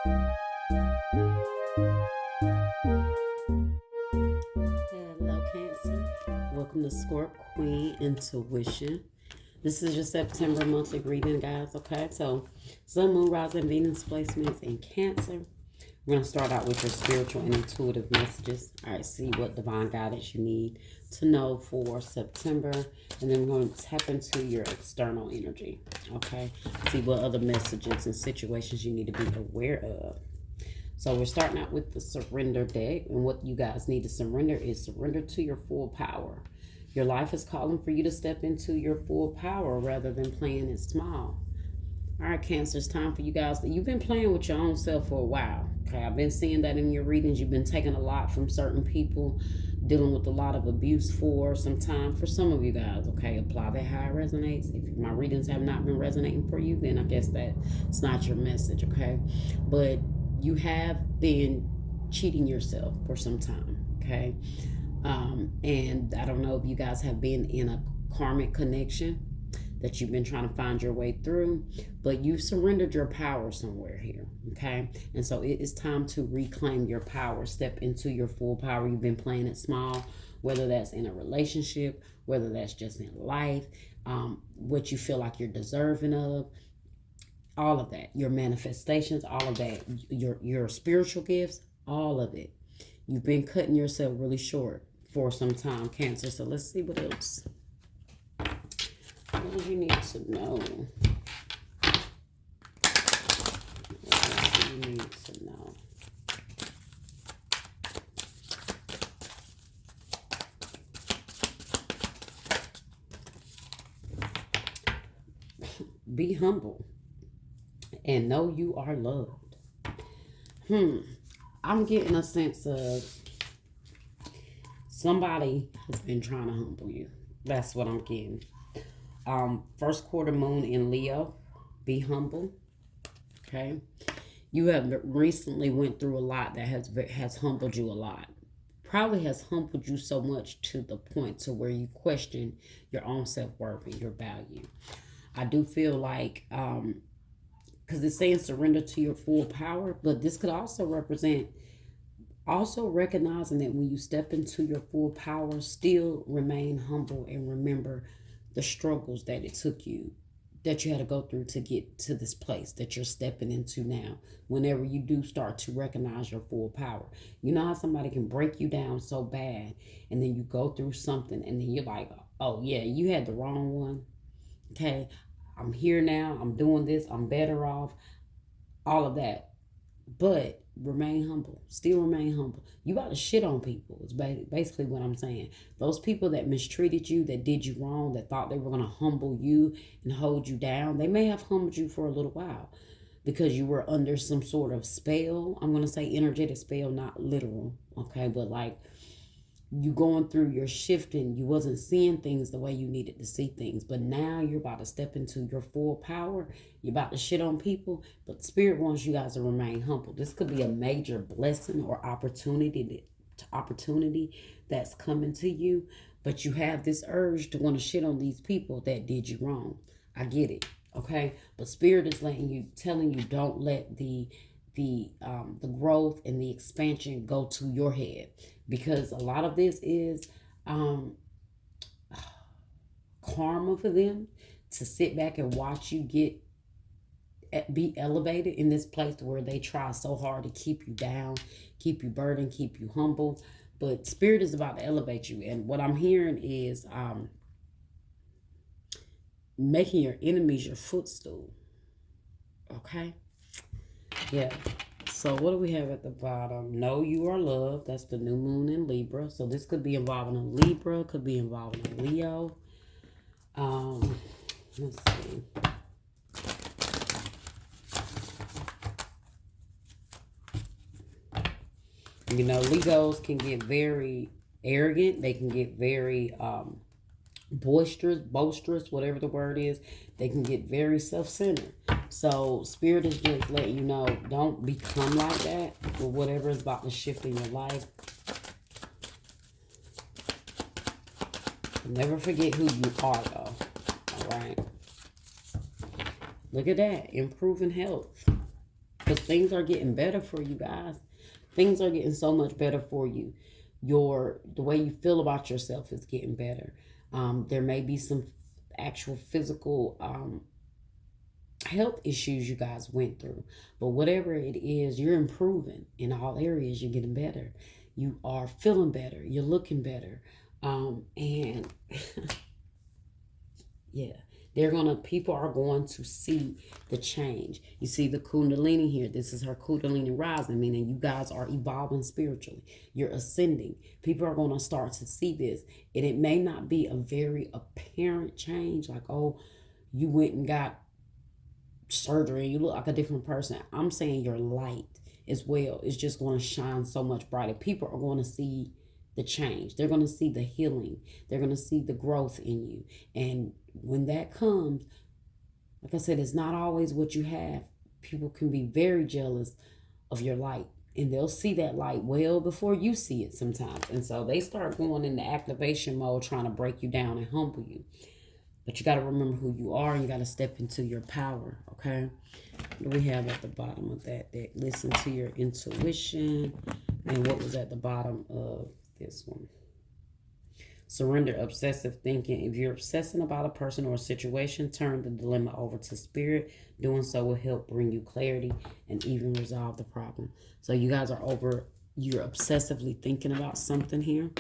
Hello, Cancer. Welcome to Scorp Queen Intuition. This is your September monthly reading, guys. Okay, so Sun, Moon, Rising, Venus placements in Cancer. We're going to start out with your spiritual and intuitive messages. All right, see what divine guidance you need to know for September. And then we're going to tap into your external energy. Okay, see what other messages and situations you need to be aware of. So we're starting out with the surrender deck. And what you guys need to surrender is surrender to your full power. Your life is calling for you to step into your full power rather than playing it small. All right, Cancer, it's time for you guys. You've been playing with your own self for a while. Okay, I've been seeing that in your readings. You've been taking a lot from certain people, dealing with a lot of abuse for some time. For some of you guys, okay, apply that how it resonates. If my readings have not been resonating for you, then I guess that's not your message, okay? But you have been cheating yourself for some time, okay? And I don't know if you guys have been in a karmic connection that you've been trying to find your way through, but you've surrendered your power somewhere here, okay? And so it is time to reclaim your power, step into your full power. You've been playing it small, whether that's in a relationship, whether that's just in life, what you feel like you're deserving of, all of that, your manifestations, all of that, your spiritual gifts, all of it. You've been cutting yourself really short for some time, Cancer. So let's see what else. What do you need to know? What do you need to know? Be humble and know you are loved. I'm getting a sense of somebody has been trying to humble you. That's what I'm getting. First quarter moon in Leo. Be humble. Okay. You have recently went through a lot that has humbled you a lot. Probably has humbled you so much to the point to where you question your own self-worth and your value. I do feel like because it's saying surrender to your full power, but this could also represent also recognizing that when you step into your full power, still remain humble and remember the struggles that it took you, that you had to go through to get to this place that you're stepping into now. Whenever you do start to recognize your full power, you know how somebody can break you down so bad, and then you go through something and then you're like, oh yeah, you had the wrong one. Okay, I'm here now, I'm doing this, I'm better off, all of that. But remain humble. Still remain humble. You got to shit on people. It's basically what I'm saying. Those people that mistreated you, that did you wrong, that thought they were going to humble you and hold you down, they may have humbled you for a little while because you were under some sort of spell. I'm going to say energetic spell, not literal. Okay, but like you going through your shifting, you wasn't seeing things the way you needed to see things, but now you're about to step into your full power. You're about to shit on people, but Spirit wants you guys to remain humble. This could be a major blessing or opportunity that's coming to you, but you have this urge to want to shit on these people that did you wrong. I get it, okay? But Spirit is telling you, don't let the growth and the expansion go to your head, because a lot of this is karma for them to sit back and watch you be elevated in this place where they try so hard to keep you down, keep you burdened, keep you humble. But Spirit is about to elevate you, and what I'm hearing is making your enemies your footstool. Okay. Yeah. So what do we have at the bottom? Know you are loved. That's the new moon in Libra. So this could be involving a Libra, could be involving a Leo. Let's see. You know, Legos can get very arrogant. They can get very boisterous, whatever the word is. They can get very self-centered. So Spirit is just letting you know, don't become like that or whatever is about to shift in your life. Never forget who you are, though. All right. Look at that. Improving health. Because things are getting better for you guys. Things are getting so much better for you. The way you feel about yourself is getting better. There may be some actual physical health issues you guys went through, but whatever it is, you're improving in all areas. You're getting better. You are feeling better. You're looking better. And yeah, people are going to see the change. You see the Kundalini here. This is her Kundalini rising, meaning you guys are evolving spiritually. You're ascending. People are going to start to see this. And it may not be a very apparent change, like, oh, you went and got surgery, you look like a different person. I'm saying your light as well is just going to shine so much brighter. People are going to see the change. They're going to see the healing. They're going to see the growth in you. And when that comes, like I said, it's not always what you have. People can be very jealous of your light, and they'll see that light well before you see it sometimes. And so they start going into activation mode, trying to break you down and humble you. But you got to remember who you are, and you got to step into your power, okay? What do we have at the bottom of that deck? Listen to your intuition. And what was at the bottom of this one? Surrender obsessive thinking. If you're obsessing about a person or a situation, turn the dilemma over to spirit. Doing so will help bring you clarity and even resolve the problem. So you guys are you're obsessively thinking about something here.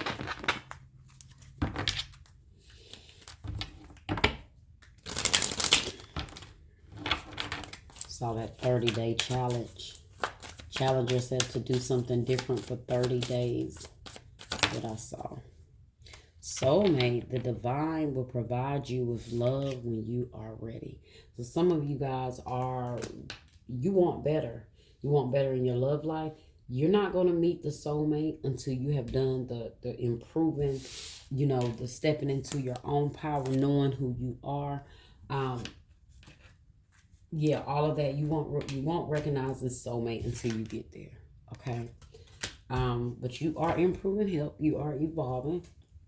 Saw that 30-day challenge. Challenge yourself to do something different for 30 days. That's what I saw. Soulmate, the divine will provide you with love when you are ready. So some of you guys you want better. You want better in your love life. You're not going to meet the soulmate until you have done the improving, the stepping into your own power, knowing who you are. Yeah, all of that. You won't recognize this soulmate until you get there. Okay. But you are improving help. You are evolving,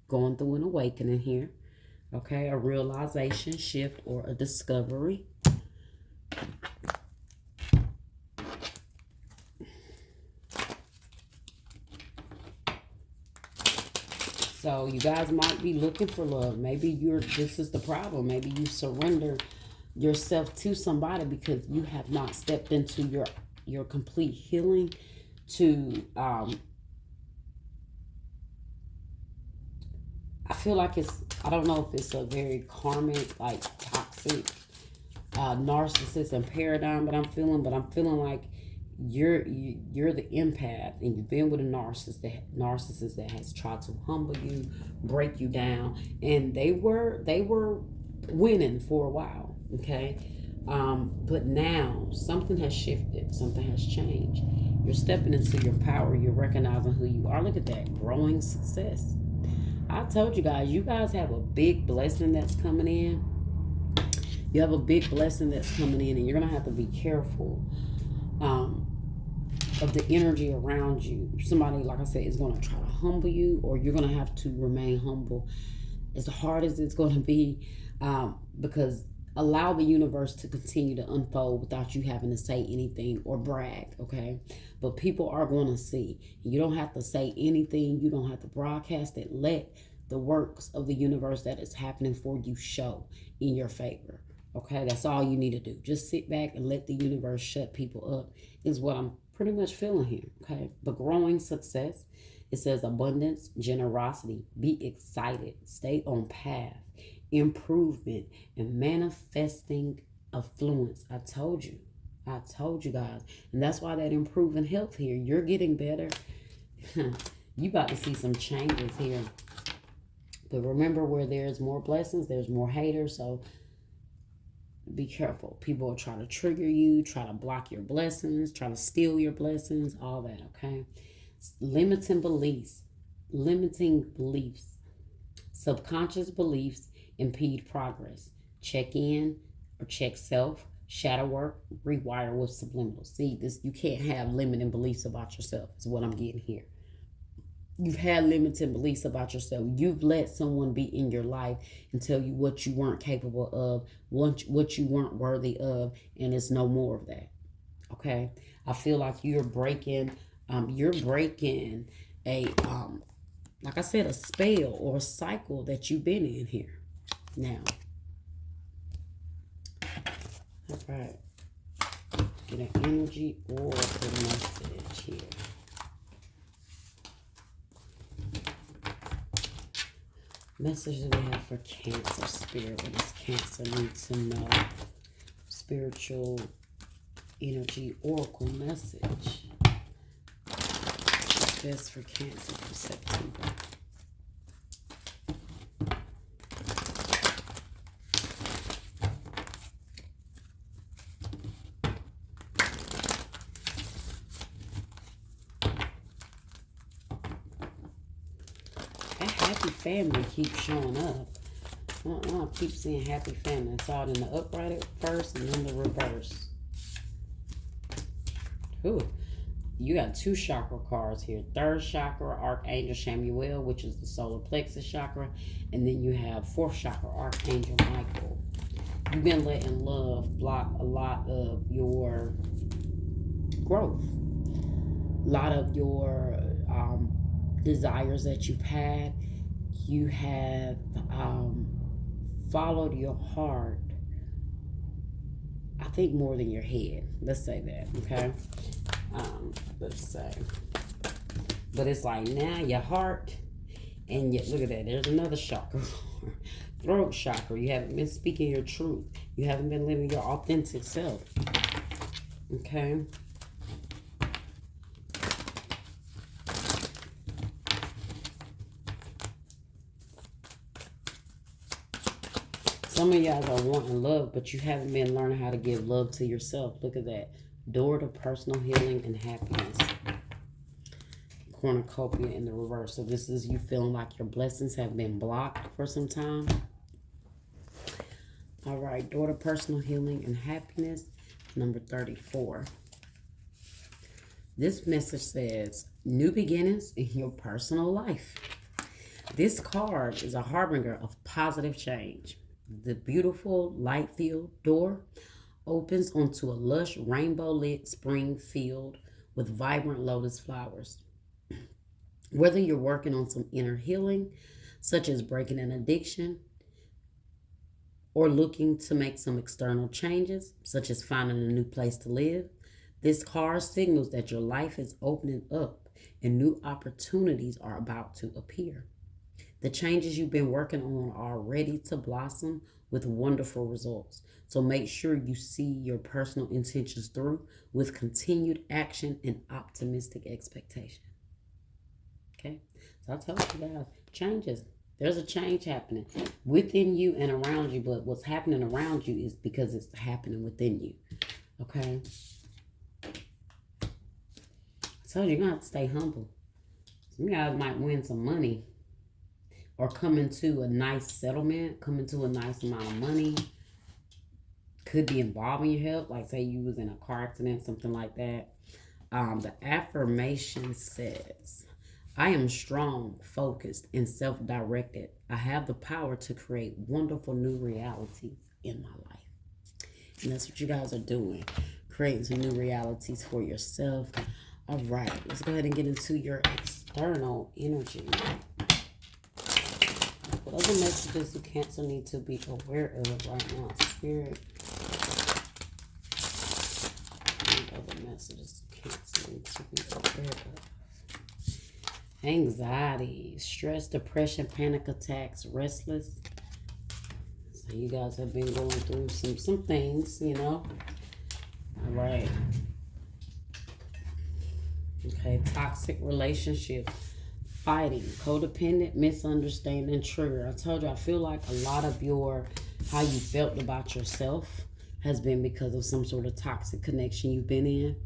going through an awakening here. Okay, a realization, shift, or a discovery. So you guys might be looking for love. Maybe this is the problem. Maybe you surrender yourself to somebody because you have not stepped into your complete healing to I feel like I don't know if it's a very karmic, like toxic narcissist and paradigm that I'm feeling like you're the empath, and you've been with a narcissist that has tried to humble you, break you down, and they were winning for a while, okay? But now something has shifted, something has changed. You're stepping into your power, you're recognizing who you are. Look at that, growing success. I told you guys have a big blessing that's coming in. You have a big blessing that's coming in, and you're going to have to be careful of the energy around you. Somebody, like I said, is going to try to humble you, or you're going to have to remain humble as hard as it's going to be, because allow the universe to continue to unfold without you having to say anything or brag, okay? But people are going to see. You don't have to say anything. You don't have to broadcast it. Let the works of the universe that is happening for you show in your favor, okay? That's all you need to do. Just sit back and let the universe shut people up is what I'm pretty much feeling here, okay? But growing success, it says abundance, generosity, be excited, stay on path, improvement, and manifesting affluence. I told you guys. And that's why that improving health here, you're getting better. You about to see some changes here. But remember, where there's more blessings, there's more haters. So be careful. People will try to trigger you, try to block your blessings, try to steal your blessings, all that, okay? Limiting beliefs. Subconscious beliefs impede progress. Check in or check self. Shadow work, rewire with subliminal. See, you can't have limiting beliefs about yourself, is what I'm getting here. You've had limited beliefs about yourself. You've let someone be in your life and tell you what you weren't capable of, what you weren't worthy of, and it's no more of that. Okay, I feel like you're breaking a like I said, a spell or a cycle that you've been in here. Now, all right, get an energy or the message here. Message that we have for Cancer spirit. What does Cancer need to know? Spiritual energy oracle message. Best for Cancer for September. That happy family keeps showing up. I keep seeing happy family. It's all in the upright at first and then the reverse. Ooh. You got 2 chakra cards here. Third chakra, Archangel Chamuel, which is the solar plexus chakra. And then you have 4th chakra, Archangel Michael. You've been letting love block a lot of your growth. A lot of your desires that you've had. You have followed your heart, I think, more than your head. Let's say that, okay? Let's say. But it's like now your heart, and yet look at that. There's another chakra. Throat chakra. You haven't been speaking your truth. You haven't been living your authentic self. Okay? Some of y'all are wanting love, but you haven't been learning how to give love to yourself. Look at that. Door to personal healing and happiness. Cornucopia in the reverse. So this is you feeling like your blessings have been blocked for some time. All right. Door to personal healing and happiness. Number 34. This message says, new beginnings in your personal life. This card is a harbinger of positive change. The beautiful light-filled door opens onto a lush rainbow-lit spring field with vibrant lotus flowers. Whether you're working on some inner healing, such as breaking an addiction, or looking to make some external changes, such as finding a new place to live, this card signals that your life is opening up and new opportunities are about to appear. The changes you've been working on are ready to blossom with wonderful results. So make sure you see your personal intentions through with continued action and optimistic expectation. Okay? So I told you guys, changes. There's a change happening within you and around you, but what's happening around you is because it's happening within you. Okay? I told you, you're going to have to stay humble. Some guys might win some money, or come into a nice settlement, come into a nice amount of money. Could be involving your health, like say you was in a car accident, something like that. The affirmation says, I am strong, focused, and self-directed. I have the power to create wonderful new realities in my life. And that's what you guys are doing, creating some new realities for yourself. All right, let's go ahead and get into your external energy. What other messages do Cancer need to be aware of right now? Spirit. What other messages do Cancer need to be aware of? Anxiety, stress, depression, panic attacks, restless. So you guys have been going through some things, you know. All right. Okay, toxic relationships. Fighting, codependent, misunderstanding, trigger. I told you, I feel like a lot of how you felt about yourself has been because of some sort of toxic connection you've been in.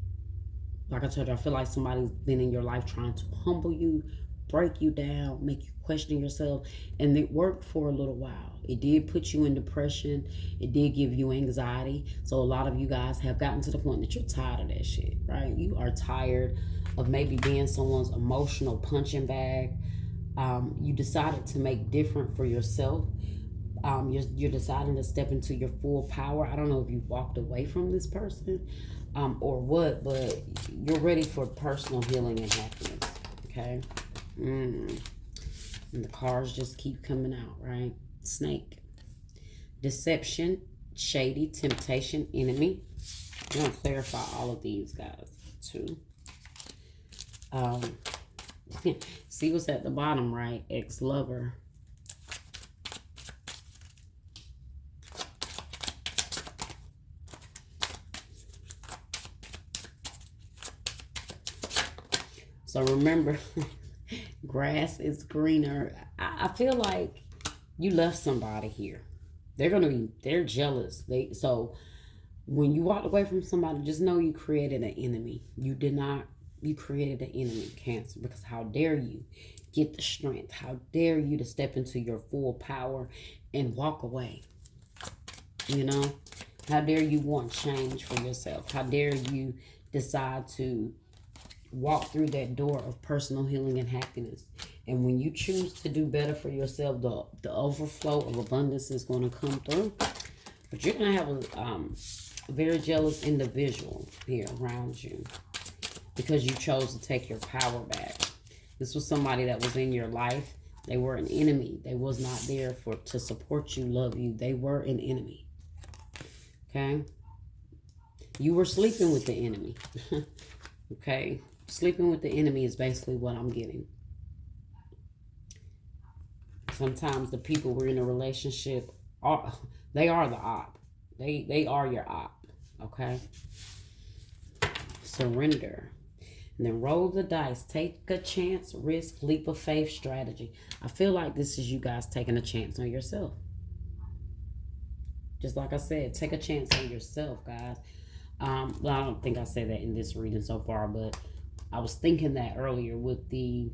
Like I told you, I feel like somebody's been in your life trying to humble you, break you down, make you question yourself. And it worked for a little while. It did put you in depression. It did give you anxiety. So a lot of you guys have gotten to the point that you're tired of that shit, right? You are tired of maybe being someone's emotional punching bag. You decided to make different for yourself. You're deciding to step into your full power. I don't know if you walked away from this person, or what, but you're ready for personal healing and happiness. Okay. And the cards just keep coming out, right? Snake. Deception, shady, temptation, enemy. I'm going to clarify all of these guys too. See what's at the bottom, right? Ex-lover. So remember, grass is greener. I feel like you left somebody here. They're jealous. So when you walked away from somebody, just know you created an enemy. You created an enemy, Cancer, because how dare you get the strength? How dare you to step into your full power and walk away? You know? How dare you want change for yourself? How dare you decide to walk through that door of personal healing and happiness? And when you choose to do better for yourself, the overflow of abundance is going to come through. But you're going to have a very jealous individual here around you because you chose to take your power back. This was somebody that was in your life. They were an enemy. They was not there to support you, love you. They were an enemy. Okay? You were sleeping with the enemy. Okay? Sleeping with the enemy is basically what I'm getting. Sometimes the people we're in a relationship are the op. They are your op. Okay? Surrender. And then roll the dice. Take a chance, risk, leap of faith strategy. I feel like this is you guys taking a chance on yourself. Just like I said, take a chance on yourself, guys. Well, I don't think I said that in this reading so far, but I was thinking that earlier with you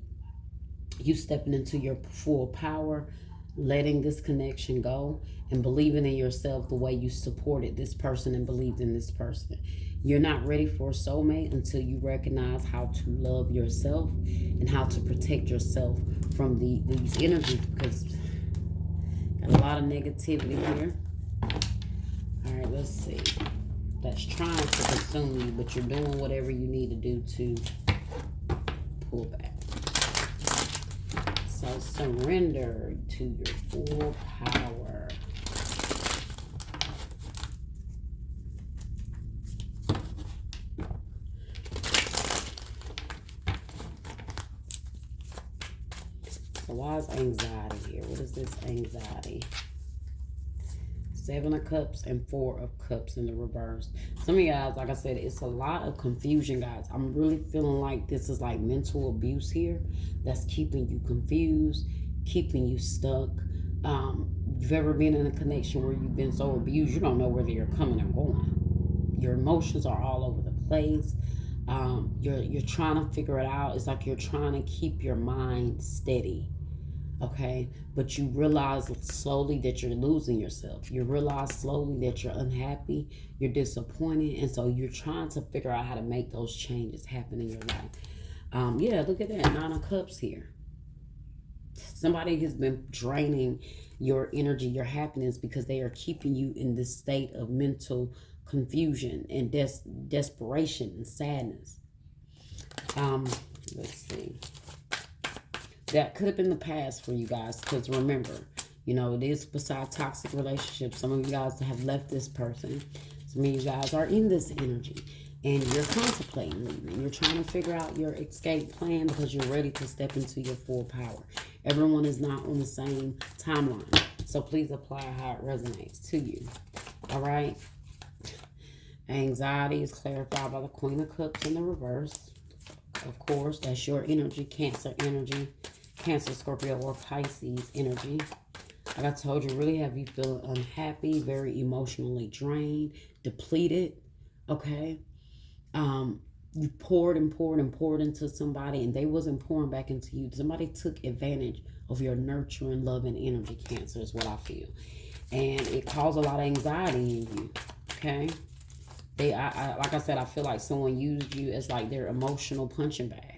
stepping into your full power, letting this connection go, and believing in yourself the way you supported this person and believed in this person. You're not ready for a soulmate until you recognize how to love yourself and how to protect yourself from these energies, because got a lot of negativity here. All right, let's see. That's trying to consume you, but you're doing whatever you need to do to pull back. So surrender to your full power. So why is anxiety here? What is this anxiety? 7 of Cups and 4 of Cups in the reverse. Some of you guys, like I said, it's a lot of confusion, guys. I'm really feeling like this is like mental abuse here that's keeping you confused, keeping you stuck. You've ever been in a connection where you've been so abused, you don't know whether you're coming or going. Your emotions are all over the place. You're trying to figure it out. It's like you're trying to keep your mind steady. Okay, but you realize slowly that you're losing yourself. You realize slowly that you're unhappy, you're disappointed, and so you're trying to figure out how to make those changes happen in your life. Yeah, look at that, 9 of Cups here. Somebody has been draining your energy, your happiness, because they are keeping you in this state of mental confusion and desperation and sadness. Let's see. That could have been the past for you guys, because remember, you know, it is beside toxic relationships. Some of you guys have left this person. Some of you guys are in this energy, and you're contemplating leaving. You're trying to figure out your escape plan because you're ready to step into your full power. Everyone is not on the same timeline, so please apply how it resonates to you. All right? Anxiety is clarified by the Queen of Cups in the reverse. Of course, that's your energy, Cancer energy. Cancer, Scorpio, or Pisces energy. Like I told you, really have you feeling unhappy, very emotionally drained, depleted. Okay? You poured and poured and poured into somebody, and they wasn't pouring back into you. Somebody took advantage of your nurturing, loving energy, Cancer, is what I feel. And it caused a lot of anxiety in you. Okay? Like I said, I feel like someone used you as like their emotional punching bag.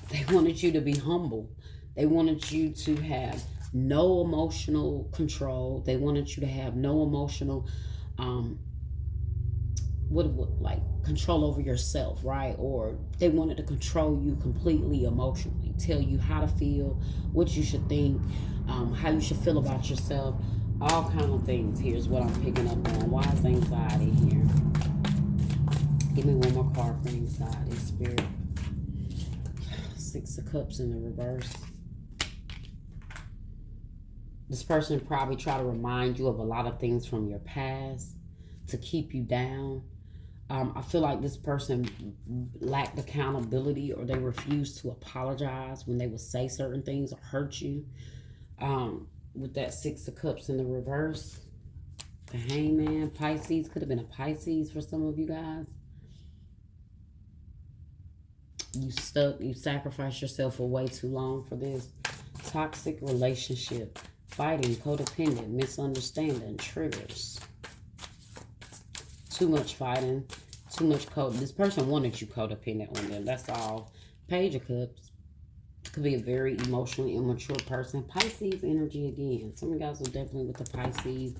They wanted you to be humble. They wanted you to have no emotional control. They wanted you to have no emotional, um, what like control over yourself, right? Or they wanted to control you completely emotionally, tell you how to feel, what you should think, how you should feel about yourself, all kind of things. Here's what I'm picking up on. Why is anxiety here? Give me one more card for anxiety, Spirit. Six of Cups in the reverse. This person probably try to remind you of a lot of things from your past to keep you down. I feel like this person lacked accountability, or they refused to apologize when they would say certain things or hurt you. With that Six of Cups in the reverse, the Hangman, Pisces, could have been a Pisces for some of you guys. You sacrificed yourself for way too long for this. Toxic relationship, fighting, codependent, misunderstanding, triggers. Too much fighting, too much this person wanted you codependent on them. That's all. Page of Cups. Could be a very emotionally immature person. Pisces energy again. Some of you guys are definitely with the Pisces.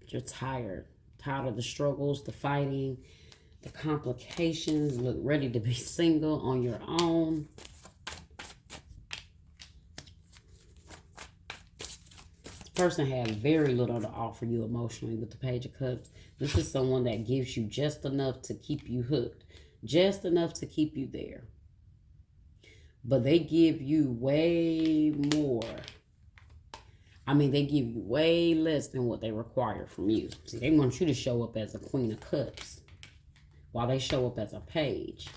You're tired. Tired of the struggles, the fighting, the complications. Look ready to be single on your own. This person has very little to offer you emotionally with the Page of Cups. This is someone that gives you just enough to keep you hooked. Just enough to keep you there. But they give you way more. I mean, they give you way less than what they require from you. See, they want you to show up as a Queen of Cups while they show up as a Page.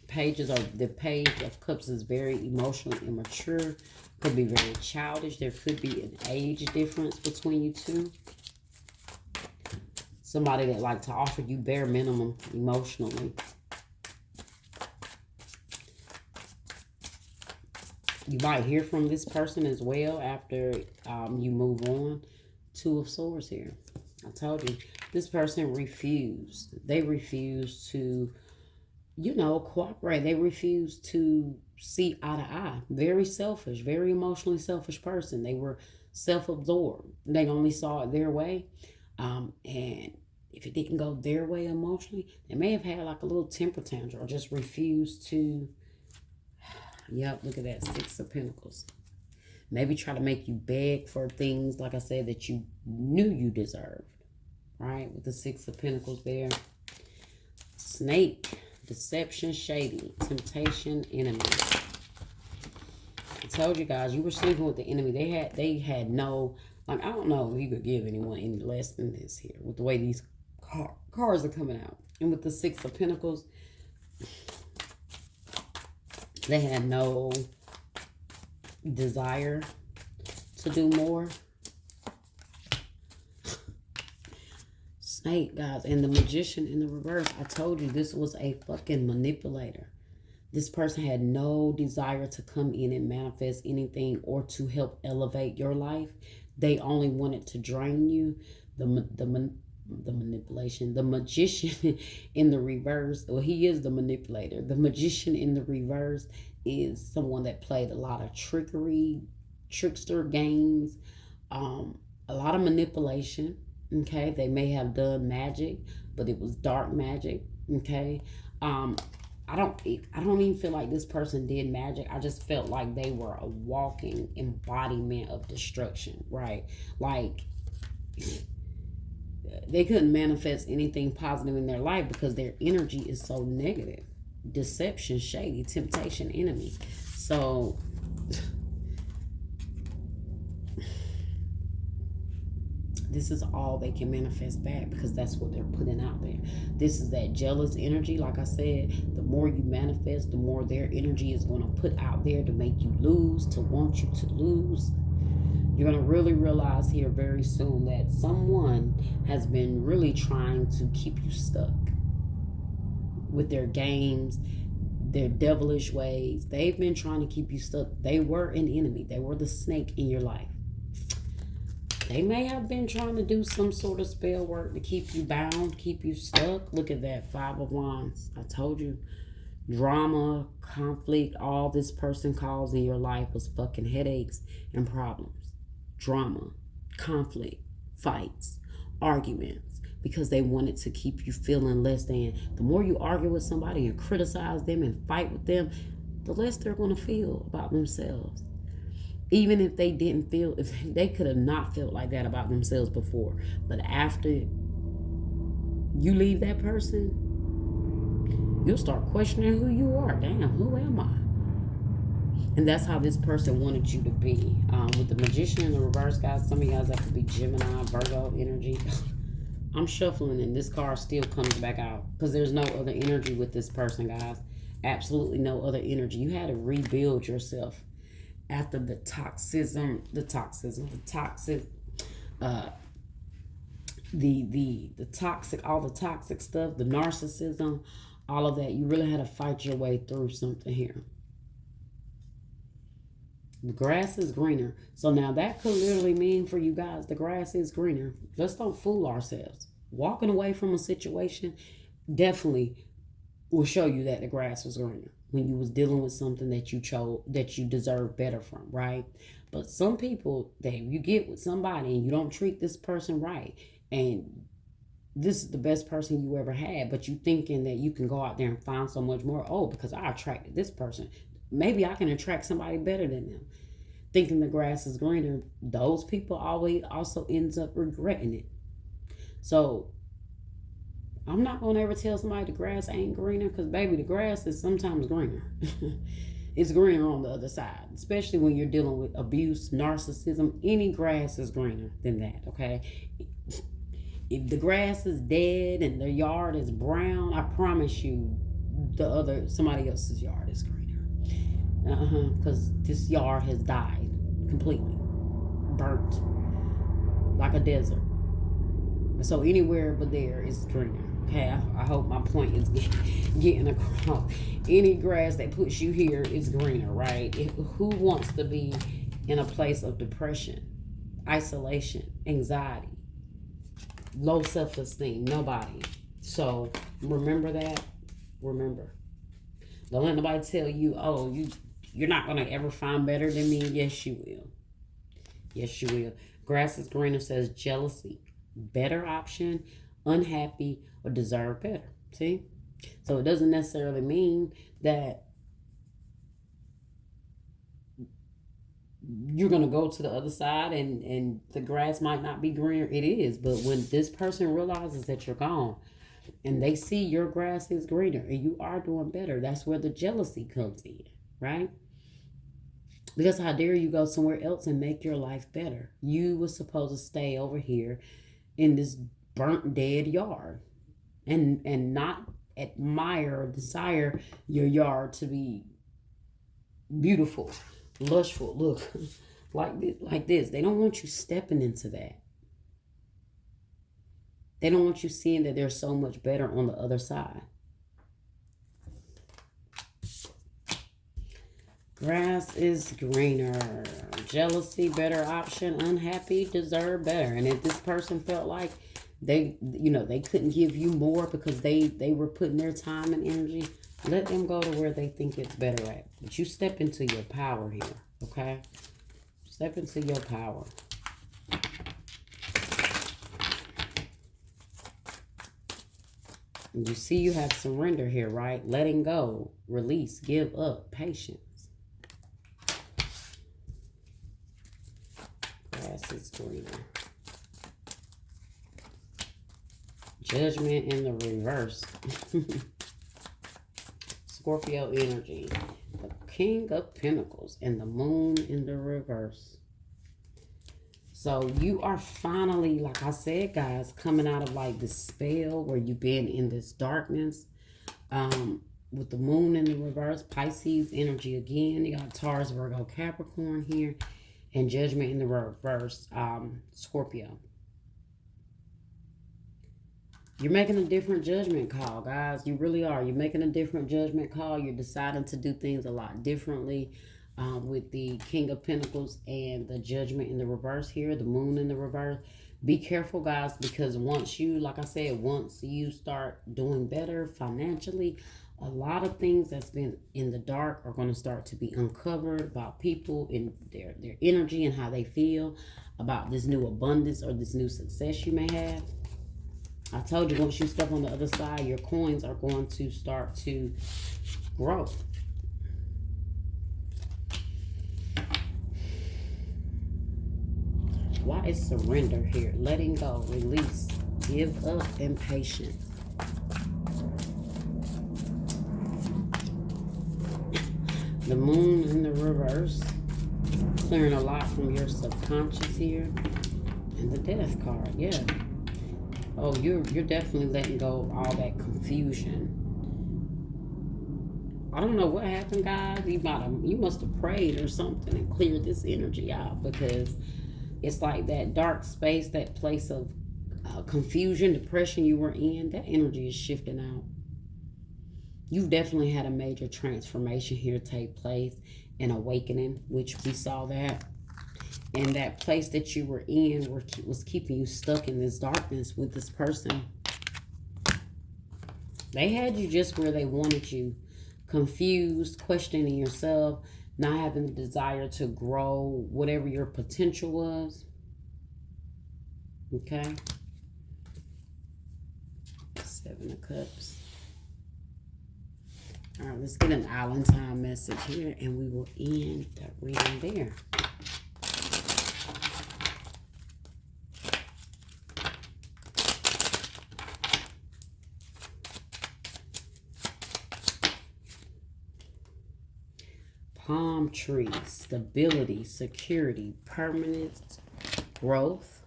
The Page of Cups is very emotionally immature. Could be very childish. There could be an age difference between you two. Somebody that like to offer you bare minimum emotionally. You might hear from this person as well after you move on. Two of Swords here. I told you. This person refused. They refused to, cooperate. They refused to see eye to eye. Very selfish. Very emotionally selfish person. They were self-absorbed. They only saw it their way. And if it didn't go their way emotionally, they may have had like a little temper tantrum or just refused to. Yep, look at that. Six of Pentacles. Maybe try to make you beg for things, like I said, that you knew you deserved. Right? With the Six of Pentacles there. Snake. Deception, shady. Temptation, enemy. I told you guys, you were sleeping with the enemy. They had no, I don't know if you could give anyone any less than this here. With the way these cards are coming out. And with the Six of Pentacles, they had no desire to do more. Snake, guys. And the Magician in the reverse. I told you this was a fucking manipulator. This person had no desire to come in and manifest anything or to help elevate your life. They only wanted to drain you. The manipulation. The Magician in the reverse. Well, he is the manipulator. The Magician in the reverse is someone that played a lot of trickery, trickster games, a lot of manipulation. Okay, they may have done magic, but it was dark magic. Okay, I don't even feel like this person did magic. I just felt like they were a walking embodiment of destruction. Right, like they couldn't manifest anything positive in their life because their energy is so negative. Deception, shady, temptation, enemy. So this is all they can manifest back because that's what they're putting out there. This is that jealous energy. Like I said, the more you manifest, the more their energy is going to put out there to make you lose, to want you to lose. You're going to really realize here very soon that someone has been really trying to keep you stuck with their games, their devilish ways. They've been trying to keep you stuck. They were an enemy. They were the snake in your life. They may have been trying to do some sort of spell work to keep you bound, keep you stuck. Look at that. Five of Wands. I told you. Drama, conflict, all this person caused in your life was fucking headaches and problems. Drama, conflict, fights, arguments, because they wanted to keep you feeling less than. The more you argue with somebody and criticize them and fight with them, the less they're going to feel about themselves. Even if they didn't feel, if they could have not felt like that about themselves before, but after you leave that person, you'll start questioning who you are. Damn, who am I? And that's how this person wanted you to be. With the Magician in the reverse, guys, some of you guys have to be Gemini, Virgo energy. I'm shuffling and this card still comes back out because there's no other energy with this person, guys. Absolutely no other energy. You had to rebuild yourself after the toxic, the toxic, all the toxic stuff, the narcissism, all of that. You really had to fight your way through something here. The grass is greener. So now that could literally mean for you guys, the grass is greener. Let's don't fool ourselves. Walking away from a situation definitely will show you that the grass was greener when you was dealing with something that you chose, that you deserve better from, right? But some people, that you get with somebody and you don't treat this person right, and this is the best person you ever had, but you thinking that you can go out there and find so much more. Oh, because I attracted this person, maybe I can attract somebody better than them. Thinking the grass is greener, those people always also ends up regretting it. So I'm not going to ever tell somebody the grass ain't greener, because baby, the grass is sometimes greener. It's greener on the other side, especially when you're dealing with abuse, narcissism. Any grass is greener than that, okay? If the grass is dead and the yard is brown, I promise you somebody else's yard is greener. Because this yard has died completely, burnt like a desert. So anywhere but there is greener. Okay, I hope my point is getting across. Any grass that puts you here is greener, right? Who wants to be in a place of depression, isolation, anxiety, low self-esteem? Nobody. So remember that. Remember. Don't let nobody tell you, oh, you're not going to ever find better than me. Yes, you will. Yes, you will. Grass is greener says jealousy, better option, unhappy, or deserve better. See? So it doesn't necessarily mean that you're going to go to the other side and the grass might not be greener. It is. But when this person realizes that you're gone and they see your grass is greener and you are doing better, that's where the jealousy comes in, right? Because how dare you go somewhere else and make your life better? You were supposed to stay over here in this burnt dead yard and not admire or desire your yard to be beautiful, lushful. Look, like this. They don't want you stepping into that. They don't want you seeing that there's so much better on the other side. Grass is greener. Jealousy, better option. Unhappy, deserve better. And if this person felt like they couldn't give you more because they were putting their time and energy, let them go to where they think it's better at. But you step into your power here, okay? Step into your power. And you see you have surrender here, right? Letting go, release, give up, patience. Grass is greener. Judgment in the reverse. Scorpio energy. The King of Pentacles and the Moon in the reverse. So you are finally, like I said, guys, coming out of like this spell where you've been in this darkness. With the Moon in the reverse, Pisces energy again. You got Taurus, Virgo, Capricorn here. And Judgment in the reverse, Scorpio. You're making a different judgment call, guys. You really are. You're making a different judgment call. You're deciding to do things a lot differently with the King of Pentacles and the Judgment in the reverse here, the Moon in the reverse. Be careful, guys, because once you, like I said, once you start doing better financially, A lot of things that's been in the dark are going to start to be uncovered about people and their energy and how they feel about this new abundance or this new success you may have. I told you, once you step on the other side, your coins are going to start to grow. Why is surrender here? Letting go, release, give up, and patience. The moon in the reverse, clearing a lot from your subconscious here. And the death card, yeah. Oh, you're definitely letting go of all that confusion. I don't know what happened, guys. You must have prayed or something and cleared this energy out, because it's like that dark space, that place of confusion, depression you were in, that energy is shifting out. You've definitely had a major transformation here take place, an awakening, which we saw that. And that place that you were in was keeping you stuck in this darkness with this person. They had you just where they wanted you. Confused, questioning yourself, not having the desire to grow, whatever your potential was. Okay. 7 of Cups. All right, let's get an island time message here, and we will end the reading there. Palm trees, stability, security, permanence, growth,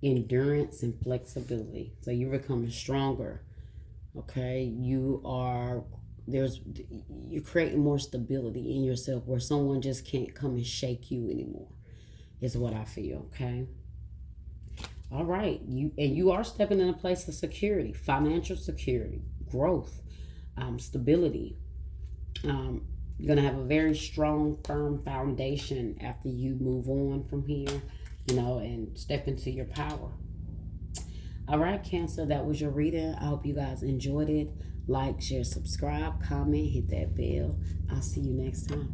endurance, and flexibility. So you're becoming stronger. Okay, you're creating more stability in yourself, where someone just can't come and shake you anymore, is what I feel. Okay. All right, you are stepping in a place of security, financial security, growth, stability. You're going to have a very strong, firm foundation after you move on from here, and step into your power. All right, Cancer, that was your reading. I hope you guys enjoyed it. Like, share, subscribe, comment, hit that bell. I'll see you next time.